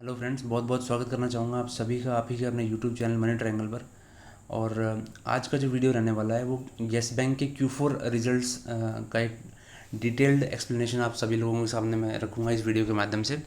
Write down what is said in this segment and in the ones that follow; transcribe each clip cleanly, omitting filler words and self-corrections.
Hello friends, बहुत बहुत स्वागत करना चाहूँगा आप सभी का आप ही के अपने यूट्यूब चैनल मनी ट्रायंगल पर। और आज का जो वीडियो रहने वाला है वो येस बैंक के Q4 रिजल्ट्स का एक डिटेल्ड एक्सप्लेनेशन आप सभी लोगों के सामने मैं रखूँगा इस वीडियो के माध्यम से।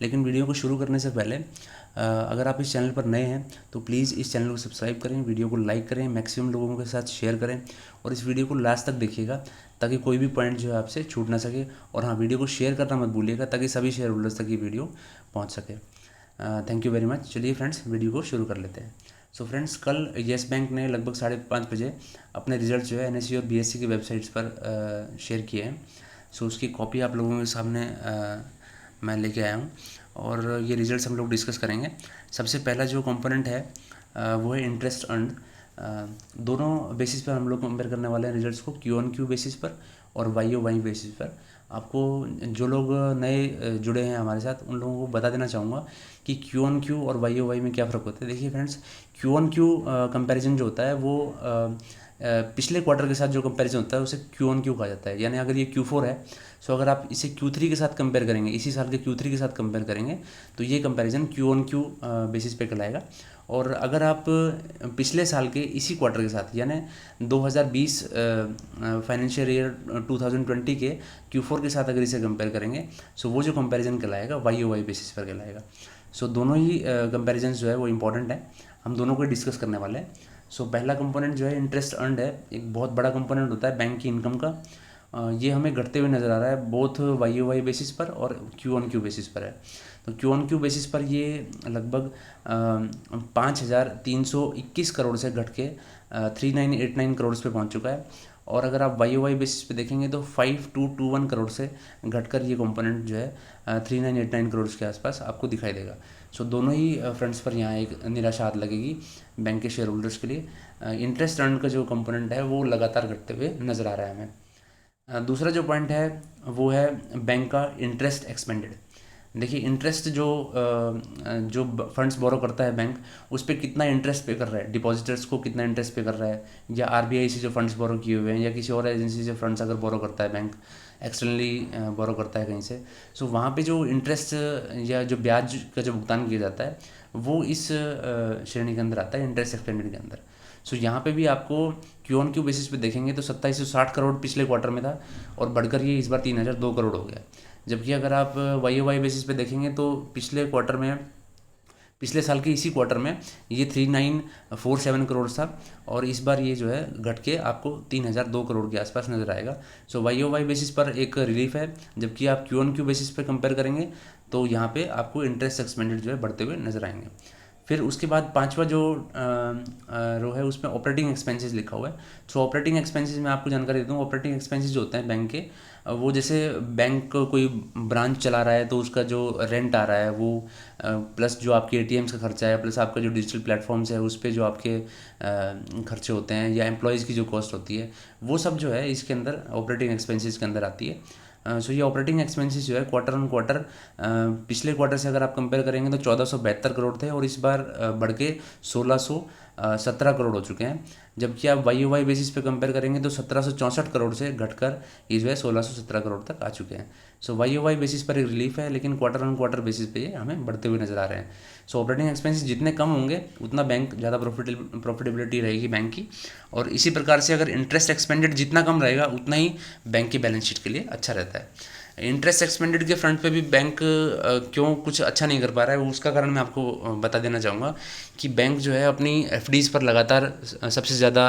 लेकिन वीडियो को शुरू करने से पहले अगर आप इस चैनल पर नए हैं तो प्लीज़ इस चैनल को सब्सक्राइब करें, वीडियो को लाइक करें, मैक्सिमम लोगों के साथ शेयर करें और इस वीडियो को लास्ट तक देखिएगा ताकि कोई भी पॉइंट जो है आपसे छूट ना सके। और हाँ, वीडियो को शेयर करना मत भूलिएगा ताकि सभी शेयर होल्डर्स तक ये वीडियो पहुँच सके। Thank you very much. चलिए फ्रेंड्स, वीडियो को शुरू कर लेते हैं। सो फ्रेंड्स, कल येस बैंक ने लगभग 5:30 बजे अपने रिजल्ट जो है NSE और BSE की वेबसाइट्स पर शेयर किए हैं। सो उसकी कॉपी आप लोगों के सामने मैं लेके आया हूँ और ये रिजल्ट्स हम लोग डिस्कस करेंगे। सबसे पहला जो कंपोनेंट है वो है इंटरेस्ट अर्न्ड। दोनों बेसिस पर हम लोग कंपेयर करने वाले हैं रिजल्ट्स को, Q-on-Q बेसिस पर और Y-o-Y बेसिस पर। आपको जो लोग नए जुड़े हैं हमारे साथ उन लोगों को बता देना चाहूँगा कि Q-on-Q और Y-o-Y में क्या फ़र्क होता है। देखिए फ्रेंड्स, Q-on-Q कंपैरिजन जो होता है वो पिछले क्वार्टर के साथ जो कंपैरिजन होता है उसे Q-on-Q कहा जाता है। यानी अगर ये Q4 है, सो अगर आप इसे Q3 के साथ कंपेयर करेंगे, इसी साल के Q3 के साथ कंपेयर करेंगे तो ये कंपैरिजन Q-on-Q बेसिस पे कहलाएगा। और अगर आप पिछले साल के इसी क्वार्टर के साथ यानी 2020 फाइनेंशियल ईयर 2020 के Q4 के साथ अगर इसे कंपेयर करेंगे सो वो जो कंपैरिजन कहलाएगा Y-o-Y बेसिस पर कहलाएगा। सो दोनों ही कंपैरिजन जो है वो इम्पॉर्टेंट है, हम दोनों को डिस्कस करने वाले हैं। सो पहला कंपोनेंट जो है इंटरेस्ट अर्न्ड है, एक बहुत बड़ा कंपोनेंट होता है बैंक की इनकम का। ये हमें घटते हुए नज़र आ रहा है बोथ Y-o-Y बेसिस पर और Q-on-Q बेसिस पर है। तो Q-on-Q बेसिस पर ये लगभग 5,321 करोड़ से घट के 3,989 करोड़ पे पहुंच चुका है। और अगर आप Y-o-Y बेसिस पे देखेंगे तो 5,221 करोड़ से घटकर ये कंपोनेंट जो है 3,989 करोड़ के आसपास आपको दिखाई देगा। सो दोनों ही फ्रंट्स पर यहाँ एक निराशा हाथ लगेगी बैंक के शेयर होल्डर्स के लिए। इंटरेस्ट अर्न का जो कंपोनेंट है वो लगातार घटते हुए नज़र आ रहा है हमें। दूसरा जो पॉइंट है वो है बैंक का इंटरेस्ट एक्सपेंडेड। देखिए इंटरेस्ट जो फंड्स बोरो करता है बैंक, उस पर कितना इंटरेस्ट पे कर रहा है, डिपॉजिटर्स को कितना इंटरेस्ट पे कर रहा है, या RBI से जो फंड्स बोरो किए हुए हैं या किसी और एजेंसी से फंड्स अगर बोरो करता है बैंक, एक्सटर्नली बोरो करता है कहीं से, सो वहाँ पे जो इंटरेस्ट या जो ब्याज का जो भुगतान किया जाता है वो इस श्रेणी के अंदर आता है, इंटरेस्ट एक्सपेंडेड के अंदर। सो यहाँ पे भी आपको Q-on-Q बेसिस पे देखेंगे तो 2760 करोड़ पिछले क्वार्टर में था और बढ़कर ये इस बार 3,002 करोड़ हो गया। जबकि अगर आप Y-o-Y बेसिस पे देखेंगे तो पिछले क्वार्टर में, पिछले साल के इसी क्वार्टर में ये 3,947 करोड़ था और इस बार ये जो है घट के आपको 3,002 करोड़ के आसपास नज़र आएगा। सो Y-o-Y बेसिस पर एक रिलीफ है, जबकि आप Q-on-Q बेसिस पे कंपेयर करेंगे तो यहाँ पे आपको इंटरेस्ट एक्सपेंडेड जो है बढ़ते हुए नजर आएंगे। फिर उसके बाद पांचवा जो रो है उसमें ऑपरेटिंग एक्सपेंसेस लिखा हुआ है। सो ऑपरेटिंग एक्सपेंसेस में आपको जानकारी देता हूँ। ऑपरेटिंग एक्सपेंसेस जो होते हैं बैंक के, वो जैसे बैंक कोई ब्रांच चला रहा है तो उसका जो रेंट आ रहा है वो, प्लस जो आपके ATMs का खर्चा है, प्लस आपका जो डिजिटल प्लेटफॉर्म्स है उस पर जो आपके खर्चे होते हैं, या एम्प्लॉयज़ की जो कॉस्ट होती है, वो सब जो है इसके अंदर ऑपरेटिंग एक्सपेंसेस के अंदर आती है। सो ये ऑपरेटिंग एक्सपेंसेस जो है क्वार्टर ऑन क्वार्टर पिछले क्वार्टर से अगर आप कंपेयर करेंगे तो 1472 करोड़ थे और इस बार बढ़ के 1617 करोड़ हो चुके हैं। जबकि आप Y-o-Y बेसिस पे कंपेयर करेंगे तो 1764 करोड़ से घटकर ये जो है 1617 करोड़ तक आ चुके हैं। सो Y-o-Y बेसिस पर एक रिलीफ है, लेकिन क्वार्टर ऑन क्वार्टर बेसिस पे ये हमें बढ़ते हुए नजर आ रहे हैं। सो ऑपरेटिंग एक्सपेंसेस जितने कम होंगे उतना बैंक ज़्यादा प्रॉफिटेबिलिटी रहेगी बैंक की। और इसी प्रकार से अगर इंटरेस्ट एक्सपेंडेड जितना कम रहेगा उतना ही बैंक की बैलेंस शीट के लिए अच्छा रहता है। इंटरेस्ट एक्सपेंडेड के फ्रंट पे भी बैंक क्यों कुछ अच्छा नहीं कर पा रहा है उसका कारण मैं आपको बता देना चाहूँगा कि बैंक जो है अपनी FDs पर लगातार सबसे ज़्यादा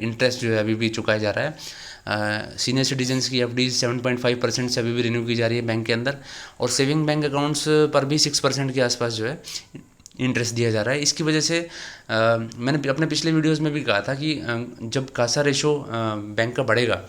इंटरेस्ट जो है अभी भी चुकाया जा रहा है। सीनियर सिटीजन्स की FDs 7.5% से अभी भी रिन्यू की जा रही है बैंक के अंदर, और सेविंग बैंक अकाउंट्स पर भी 6% के आसपास जो है इंटरेस्ट दिया जा रहा है। इसकी वजह से मैंने अपने पिछले वीडियोस में भी कहा था कि जब कासा रेशो बैंक का बढ़ेगा,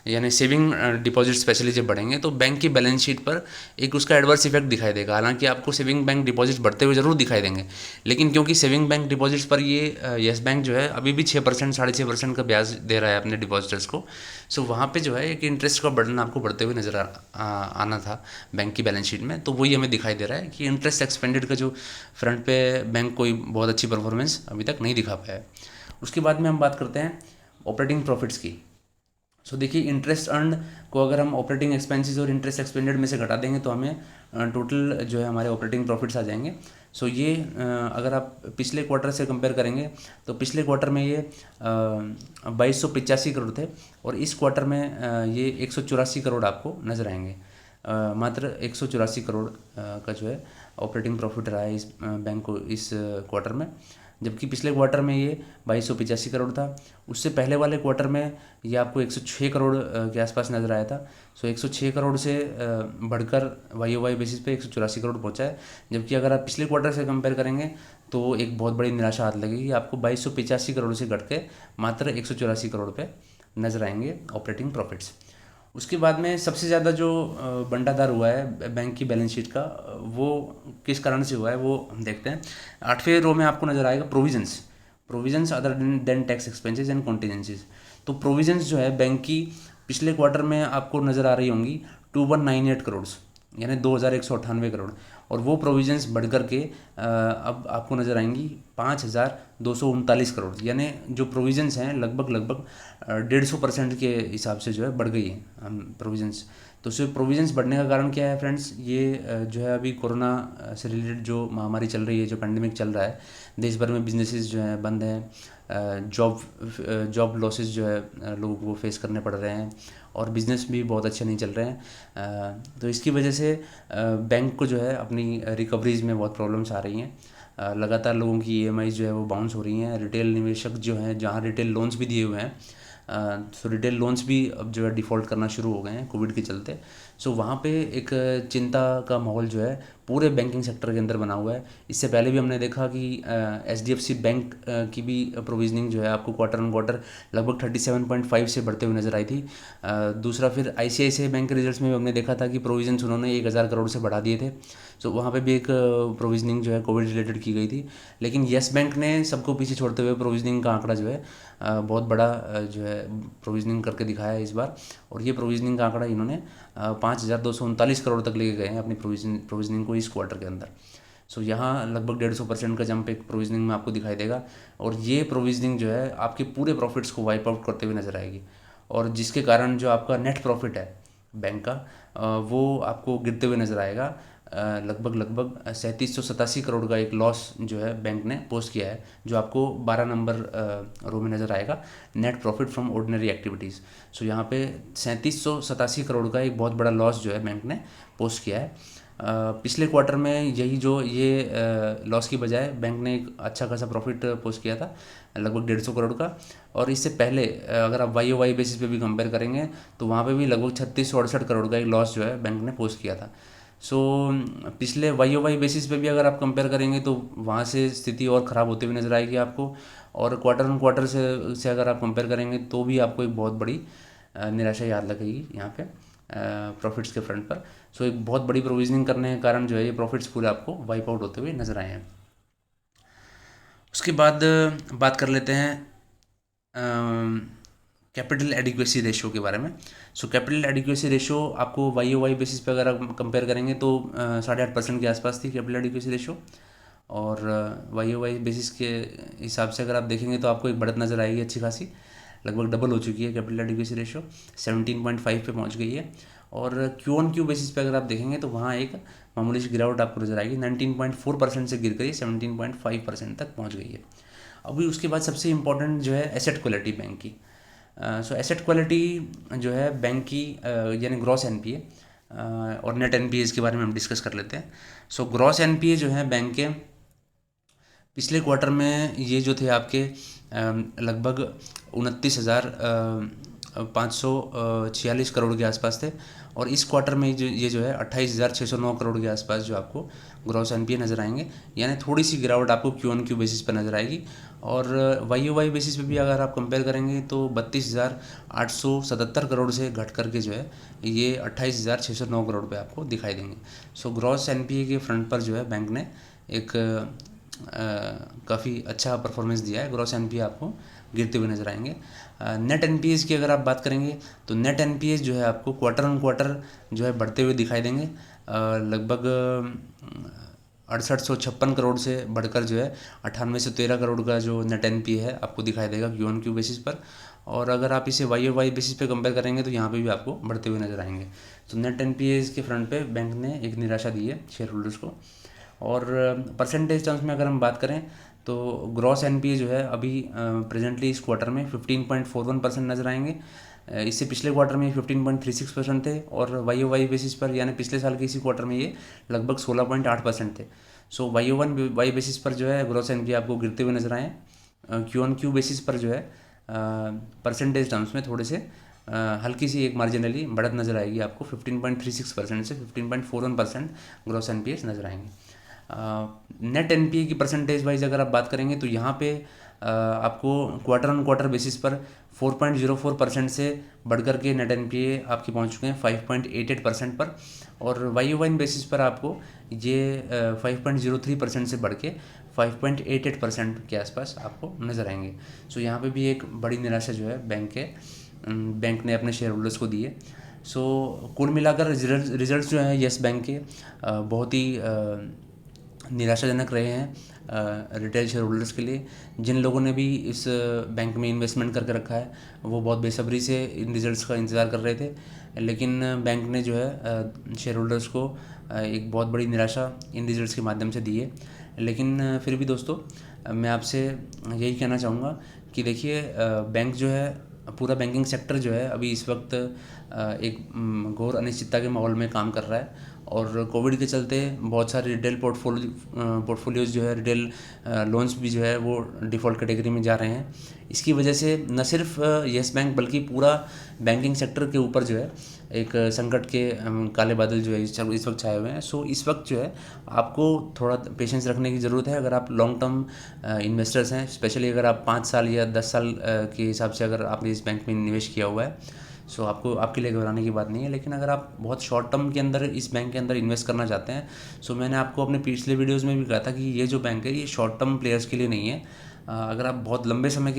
यानी सेविंग डिपॉजिट स्पेशली जब बढ़ेंगे तो बैंक की बैलेंस शीट पर एक उसका एडवर्स इफेक्ट दिखाई देगा। हालांकि आपको सेविंग बैंक डिपॉजिट बढ़ते हुए जरूर दिखाई देंगे, लेकिन क्योंकि सेविंग बैंक डिपॉजिट्स पर ये येस बैंक जो है अभी भी 6% 6.5% का ब्याज दे रहा है अपने डिपॉजिटर्स को, सो वहाँ पे जो है एक इंटरेस्ट का बर्डन आपको बढ़ते हुए नजर आना था बैंक की बैलेंस शीट में। तो वही हमें दिखाई दे रहा है कि इंटरेस्ट एक्सपेंडेड का जो फ्रंट पे बैंक कोई बहुत अच्छी परफॉर्मेंस अभी तक नहीं दिखा पाया है। उसके बाद में हम बात करते हैं ऑपरेटिंग प्रॉफिट्स की। सो देखिए, इंटरेस्ट अर्न को अगर हम ऑपरेटिंग एक्सपेंसेस और इंटरेस्ट एक्सपेंडेड में से घटा देंगे तो हमें टोटल जो है हमारे ऑपरेटिंग प्रॉफिट्स आ जाएंगे। सो ये अगर आप पिछले क्वार्टर से कंपेयर करेंगे तो पिछले क्वार्टर में ये 2285 करोड़ थे, और इस क्वार्टर में ये 184 करोड़ आपको नजर आएंगे। मात्र 184 करोड़ का जो है ऑपरेटिंग प्रॉफिट रहा है इस बैंक को इस क्वार्टर में, जबकि पिछले क्वार्टर में ये 2285 करोड़ था। उससे पहले वाले क्वार्टर में ये आपको 106 करोड़ के आसपास नज़र आया था। सो 106 करोड़ से बढ़कर वाई बेसिस पे 184 करोड़ पहुंचा है। जबकि अगर आप पिछले क्वार्टर से कंपेयर करेंगे तो एक बहुत बड़ी निराशा हाथ लगेगी, आपको 2285 करोड़ से घट के मात्र 184 करोड़ पे नज़र आएंगे ऑपरेटिंग प्रॉफिट्स। उसके बाद में सबसे ज़्यादा जो बंटाधार हुआ है बैंक की बैलेंस शीट का, वो किस कारण से हुआ है वो हम देखते हैं। 8वें रो में आपको नज़र आएगा provisions other than tax expenses and contingencies. तो प्रोविजंस जो है बैंक की पिछले क्वार्टर में आपको नज़र आ रही होंगी 2198 करोड़, यानी 2198 करोड़, और वो प्रोविजंस बढ़ कर के अब आपको नज़र आएंगी 5239 करोड़, यानी जो प्रोविजंस हैं लगभग 150% के हिसाब से जो है बढ़ गई है प्रोविजंस। तो सिर्फ प्रोविजंस बढ़ने का कारण क्या है फ्रेंड्स, ये जो है अभी कोरोना से रिलेटेड जो महामारी चल रही है, जो पैंडेमिक चल रहा है, देश भर में बिजनेसेस जो हैं बंद हैं, जॉब लॉसेस जो है लोगों को फेस करने पड़ रहे हैं, और बिज़नेस भी बहुत अच्छे नहीं चल रहे हैं। तो इसकी वजह से बैंक को जो है अपनी रिकवरीज़ में बहुत प्रॉब्लम्स आ रही हैं। लगातार लोगों की ईएमआई जो है वो बाउंस हो रही हैं। रिटेल निवेशक जो हैं, जहाँ रिटेल लोन्स भी दिए हुए हैं, सो रिटेल लोन्स भी अब जो है डिफ़ॉल्ट करना शुरू हो गए हैं कोविड के चलते। सो वहाँ पे एक चिंता का माहौल जो है पूरे बैंकिंग सेक्टर के अंदर बना हुआ है। इससे पहले भी हमने देखा कि एचडीएफसी बैंक की भी प्रोविजनिंग जो है आपको क्वार्टर ऑन क्वार्टर लगभग 37.5 से बढ़ते हुए नजर आई थी। दूसरा फिर आईसीआईसीआई बैंक के रिजल्ट्स में भी हमने देखा था कि प्रोविजंस उन्होंने 1000 करोड़ से बढ़ा दिए थे। सो वहाँ पे भी एक प्रोविजनिंग जो है कोविड रिलेटेड की गई थी, लेकिन येस बैंक ने सबको पीछे छोड़ते हुए प्रोविजनिंग का आंकड़ा जो है बहुत बड़ा जो है प्रोविजनिंग करके दिखाया है इस बार। और ये प्रोविजनिंग का आंकड़ा इन्होंने 5239 करोड़ तक लेके गए हैं अपनी प्रोविजनिंग को इस क्वार्टर के अंदर। सो यहाँ लगभग 150% का जंप एक प्रोविजनिंग में आपको दिखाई देगा, और ये प्रोविजनिंग जो है आपके पूरे प्रॉफिट्स को वाइप आउट करते हुए नजर आएगी, और जिसके कारण जो आपका नेट प्रॉफिट है बैंक का वो आपको गिरते हुए नजर आएगा। लगभग 3787 करोड़ का एक लॉस जो है बैंक ने पोस्ट किया है, जो आपको 12 नंबर रो में नज़र आएगा, net profit from ordinary activities. So यहाँ पे 3787 करोड़ का एक बहुत बड़ा लॉस जो है बैंक ने पोस्ट किया है। पिछले क्वार्टर में यही जो ये लॉस की बजाय बैंक ने एक अच्छा खासा प्रॉफिट पोस्ट किया था लगभग 150 करोड़ का। और इससे पहले अगर आप वाई बेसिस पे भी कंपेयर करेंगे तो वहाँ पे भी लगभग 3668 करोड़ का एक लॉस जो है बैंक ने पोस्ट किया था। सो पिछले वाई बेसिस पे भी अगर आप कंपेयर करेंगे तो वहाँ से स्थिति और ख़राब होते हुए नज़र आएगी आपको, और क्वार्टर ऑन क्वार्टर से अगर आप कंपेयर करेंगे तो भी आपको एक बहुत बड़ी निराशा याद लगेगी यहाँ पे प्रॉफिट्स के फ्रंट पर। सो एक बहुत बड़ी प्रोविजनिंग करने के कारण जो है ये प्रॉफिट्स पूरे आपको वाइप आउट होते हुए नजर आए हैं। उसके बाद बात कर लेते हैं कैपिटल एडिक्वेसी रेशियो के बारे में। सो कैपिटल एडिक्वेसी रेशियो आपको वाई बेसिस पे अगर आप कंपेयर करेंगे तो 8.5% के आसपास थी कैपिटल एडिक्वेसी रेशियो, और वाई बेसिस के हिसाब से अगर आप देखेंगे तो आपको एक बढ़त नज़र आएगी अच्छी खासी, लगभग डबल हो चुकी है कैपिटल एडिक्वेसी रेशियो, 17.5 पे पहुंच गई है। और क्यू ऑन क्यू बेसिस पे अगर आप देखेंगे तो वहाँ एक मामूली सी गिरावट आपको नजर आएगी, 19.4% से गिर कर 17.5% तक पहुँच गई है। अभी उसके बाद सबसे इम्पोर्टेंट जो है एसेट क्वालिटी बैंक की। सो एसेट क्वालिटी जो है बैंक की यानी ग्रॉस एनपीए और नेट एनपीए के बारे में हम डिस्कस कर लेते हैं। सो ग्रॉस एनपीए जो है बैंक के पिछले क्वार्टर में ये जो थे आपके लगभग 29,546 करोड़ के आसपास थे, और इस क्वार्टर में ये जो है 28,609 करोड़ के आसपास जो आपको ग्रॉस एनपीए नज़र आएंगे, यानी थोड़ी सी गिरावट आपको क्यू ऑन क्यू बेसिस पर नज़र आएगी। और वाई बेसिस पे भी अगर आप कंपेयर करेंगे तो 32,877 करोड़ से घट करके जो है ये 28,609 करोड़ पे आपको दिखाई देंगे। सो ग्रॉस एनपीए के फ्रंट पर जो है बैंक ने एक काफ़ी अच्छा परफॉर्मेंस दिया है, ग्रॉस एनपीए आपको गिरते हुए नजर आएंगे। नेट एनपीएस की अगर आप बात करेंगे तो नेट एनपीएस जो है आपको क्वार्टर ऑन क्वार्टर जो है बढ़ते हुए दिखाई देंगे, लगभग 6856 करोड़ से बढ़कर जो है 9813 करोड़ का जो नेट एनपीए है आपको दिखाई देगा क्यू ऑन क्यू बेसिस पर। और अगर आप इसे वाई ओ वाई बेसिस पे कंपेयर करेंगे तो यहाँ पे भी आपको बढ़ते हुए नजर आएंगे। तो नेट एनपीएज के फ्रंट पे बैंक ने एक निराशा दी है शेयर होल्डर्स को। और परसेंटेज टर्म्स में अगर हम बात करें तो ग्रॉस एनपीए जो है अभी प्रेजेंटली इस क्वार्टर में 15.41% नजर आएंगे। इससे पिछले क्वार्टर में 15.36% थे, और वाई ओ वाई बेसिस पर यानी पिछले साल के इसी क्वार्टर में ये लगभग 16.8% थे। So Y O one Y basis पर जो है ग्रॉस एनपीए आपको गिरते हुए नजर आए। क्यू ऑन क्यू बेसिस पर जो है परसेंटेज टर्म्स में थोड़े से हल्की सी एक मार्जिनली बढ़त नज़र आएगी आपको। 15.36% से 15.41% ग्रॉस एनपीए नज़र आएंगे। नेट एनपीए की परसेंटेज वाइज अगर आप बात करेंगे तो यहाँ पे आपको क्वार्टर ऑन क्वार्टर बेसिस पर 4.04% से बढ़कर के नेट एनपीए आपके पहुँच चुके हैं 5.88% पर, और वाई ओ वाई बेसिस पर आपको ये 5.03% से बढ़ के 5.88% के आसपास आपको नज़र आएंगे। सो यहाँ पे भी एक बड़ी निराशा जो है बैंक ने अपने शेयर होल्डर्स को दी है। सो कुल मिलाकर रिजल्ट्स जो हैं येस बैंक के बहुत ही निराशाजनक रहे हैं रिटेल शेयर होल्डर्स के लिए। जिन लोगों ने भी इस बैंक में इन्वेस्टमेंट करके रखा है वो बहुत बेसब्री से इन रिजल्ट्स का इंतज़ार कर रहे थे, लेकिन बैंक ने जो है शेयर होल्डर्स को एक बहुत बड़ी निराशा इन रिजल्ट्स के माध्यम से दी है। लेकिन फिर भी दोस्तों मैं आपसे यही कहना चाहूँगा कि देखिए बैंक जो है, पूरा बैंकिंग सेक्टर जो है अभी इस वक्त एक घोर अनिश्चितता के माहौल में काम कर रहा है, और कोविड के चलते बहुत सारे रिटेल पोर्टफोलियोज जो है, रिटेल लोन्स भी जो है वो डिफ़ॉल्ट कैटेगरी में जा रहे हैं। इसकी वजह से न सिर्फ येस बैंक बल्कि पूरा बैंकिंग सेक्टर के ऊपर जो है एक संकट के काले बादल जो है इस वक्त छाए हुए हैं। सो इस वक्त जो है आपको थोड़ा पेशेंस रखने की ज़रूरत है। अगर आप लॉन्ग टर्म इन्वेस्टर्स हैं, स्पेशली अगर आप 5 साल या 10 साल के हिसाब से अगर आपने इस बैंक में निवेश किया हुआ है, सो आपके लिए घबराने की बात नहीं है। लेकिन अगर आप बहुत शॉर्ट टर्म के अंदर इस बैंक के अंदर इन्वेस्ट करना चाहते हैं, सो मैंने आपको अपने पिछले वीडियोज़ में भी कहा था कि ये जो बैंक है ये शॉर्ट टर्म प्लेयर्स के लिए नहीं है। अगर आप बहुत लंबे समय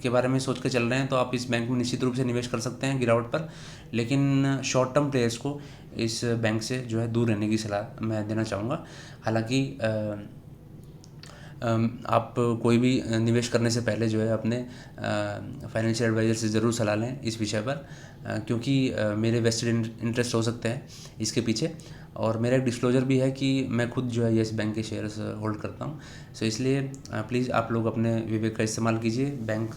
के बारे में सोच के चल रहे हैं तो आप इस बैंक में निश्चित रूप से निवेश कर सकते हैं गिरावट पर, लेकिन शॉर्ट टर्म प्लेयर्स को इस बैंक से जो है दूर रहने की सलाह मैं देना चाहूँगा। हालांकि आप कोई भी निवेश करने से पहले जो है अपने फाइनेंशियल एडवाइज़र से ज़रूर सलाह लें इस विषय पर, क्योंकि मेरे वेस्टेड इंटरेस्ट हो सकते हैं इसके पीछे, और मेरा एक डिस्क्लोजर भी है कि मैं खुद जो है येस बैंक के शेयर्स होल्ड करता हूं। सो इसलिए प्लीज़ आप लोग अपने विवेक का इस्तेमाल कीजिए। बैंक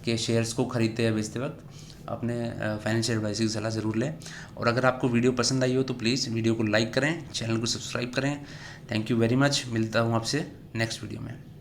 के शेयर्स को खरीदते या बेचते वक्त अपने फाइनेंशियल एडवाइज़र की सलाह ज़रूर लें। और अगर आपको वीडियो पसंद आई हो तो प्लीज़ वीडियो को लाइक करें, चैनल को सब्सक्राइब करें। Thank you very much. मिलता हूँ आपसे नेक्स्ट वीडियो में।